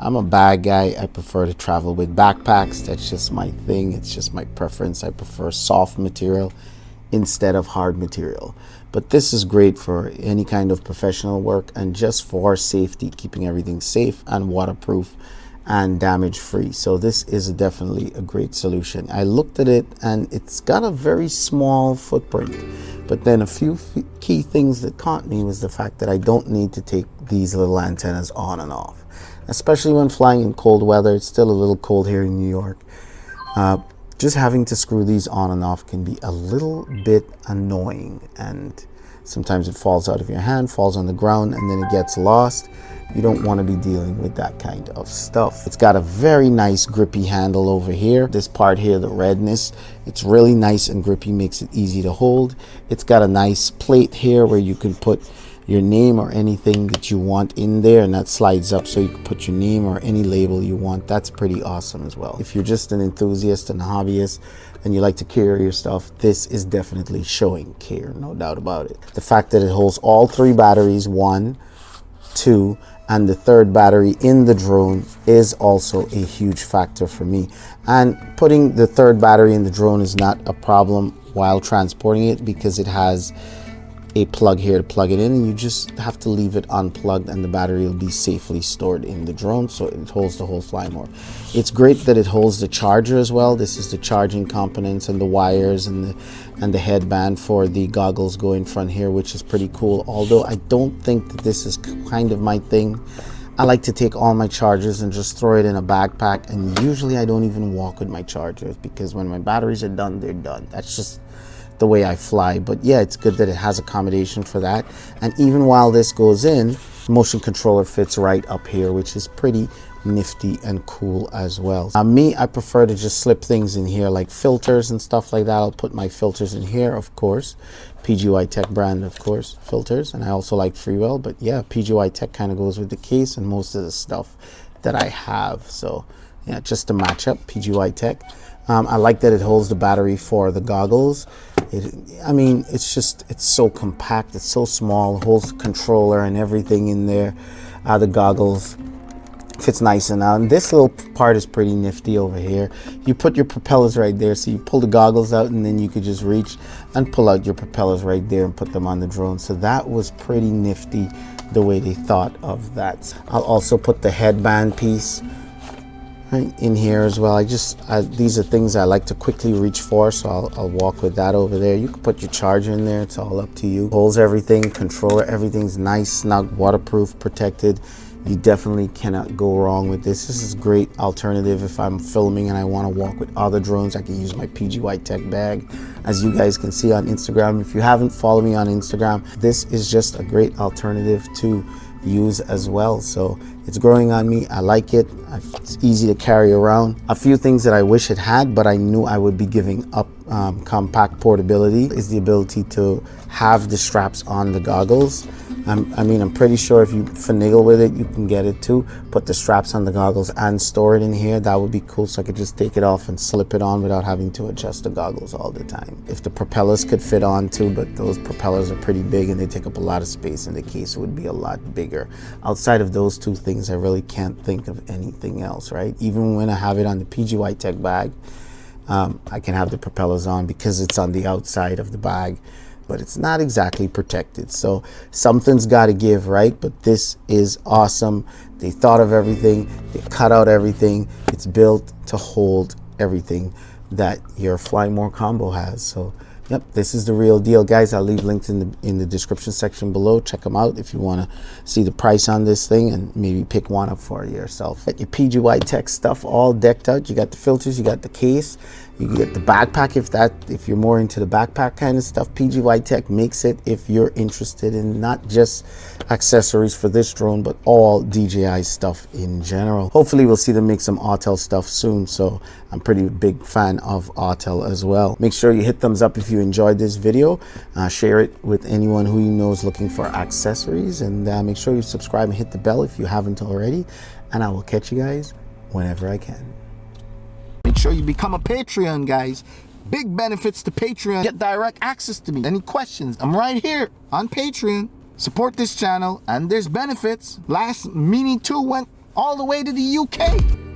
I'm a bag guy. I prefer to travel with backpacks. That's just my thing. It's just my preference. I prefer soft material instead of hard material. But this is great for any kind of professional work and just for safety, keeping everything safe and waterproof and damage free. So this is definitely a great solution. I looked at it and it's got a very small footprint, but then a few key things that caught me was the fact that I don't need to take these little antennas on and off, especially when flying in cold weather. It's still a little cold here in New York. Just having to screw these on and off can be a little bit annoying, and sometimes it falls out of your hand, falls on the ground, and then it gets lost. You don't want to be dealing with that kind of stuff. It's got a very nice grippy handle over here. This part here, the redness, it's really nice and grippy, makes it easy to hold. It's got a nice plate here where you can put your name or anything that you want in there, and that slides up so you can put your name or any label you want. That's pretty awesome as well. If you're just an enthusiast and a hobbyist and you like to carry your stuff, this is definitely showing care, no doubt about it. The fact that it holds all 3 batteries, 1, 2, and the 3rd battery in the drone is also a huge factor for me. And putting the 3rd battery in the drone is not a problem while transporting it, because it has a plug here to plug it in, and you just have to leave it unplugged and the battery will be safely stored in the drone, so it holds the whole fly more. It's great that it holds the charger as well. This is the charging components and the wires and the headband for the goggles go in front here, which is pretty cool, although I don't think that this is kind of my thing. I like to take all my chargers and just throw it in a backpack, and usually I don't even walk with my chargers, because when my batteries are done, they're done. That's just the way I fly. But yeah, it's good that it has accommodation for that. And even while this goes in, the motion controller fits right up here, which is pretty nifty and cool as well. Me, I prefer to just slip things in here like filters and stuff like that. I'll put my filters in here, of course. PGYTECH brand, of course, filters. And I also like Freewell, but yeah, PGYTECH kind of goes with the case and most of the stuff that I have. So yeah, just to match up, PGYTECH. I like that it holds the battery for the goggles. I mean, it's so compact, it's so small, it holds the controller and everything in there. The goggles fits nice and out. And this little part is pretty nifty over here. You put your propellers right there, so you pull the goggles out and then you could just reach and pull out your propellers right there and put them on the drone. So that was pretty nifty the way they thought of that. I'll also put the headband piece right in here as well. These are things I like to quickly reach for, so I'll walk with that over there. You can put your charger in there, it's all up to you. Holds everything, controller, everything's nice, snug, waterproof, protected. You definitely cannot go wrong with this. This is a great alternative if I'm filming and I want to walk with other drones. I can use my PGYTECH bag, as you guys can see on Instagram. If you haven't followed me on Instagram, this is just a great alternative to use as well. So it's growing on me. I like it. It's easy to carry around. A few things that I wish it had, but I knew I would be giving up compact portability, is the ability to have the straps on the goggles. I mean, I'm pretty sure if you finagle with it, you can get it too. Put the straps on the goggles and store it in here. That would be cool, so I could just take it off and slip it on without having to adjust the goggles all the time. If the propellers could fit on too, but those propellers are pretty big and they take up a lot of space, and the case would be a lot bigger. Outside of those 2 things, I really can't think of anything else, right? Even when I have it on the PGYTECH bag, I can have the propellers on because it's on the outside of the bag, but it's not exactly protected. So something's got to give, right? But this is awesome. They thought of everything. They cut out everything. It's built to hold everything that your Fly More combo has. So yep, this is the real deal, guys. I'll leave links in the description section below. Check them out if you want to see the price on this thing and maybe pick one up for yourself. Get your PGYTECH stuff all decked out. You got the filters, you got the case, you can get the backpack if you're more into the backpack kind of stuff. PGYTECH makes it if you're interested in not just accessories for this drone, but all DJI stuff in general. Hopefully we'll see them make some Autel stuff soon, so I'm pretty big fan of Autel as well. Make sure you hit thumbs up if you enjoyed this video. Share it with anyone who you know is looking for accessories, and make sure you subscribe and hit the bell if you haven't already, and I will catch you guys whenever I can. Make sure you become a Patreon, guys. Big benefits to Patreon. Get direct access to me. Any questions? I'm right here on Patreon. Support this channel, and there's benefits. Last Mini 2 went all the way to the UK.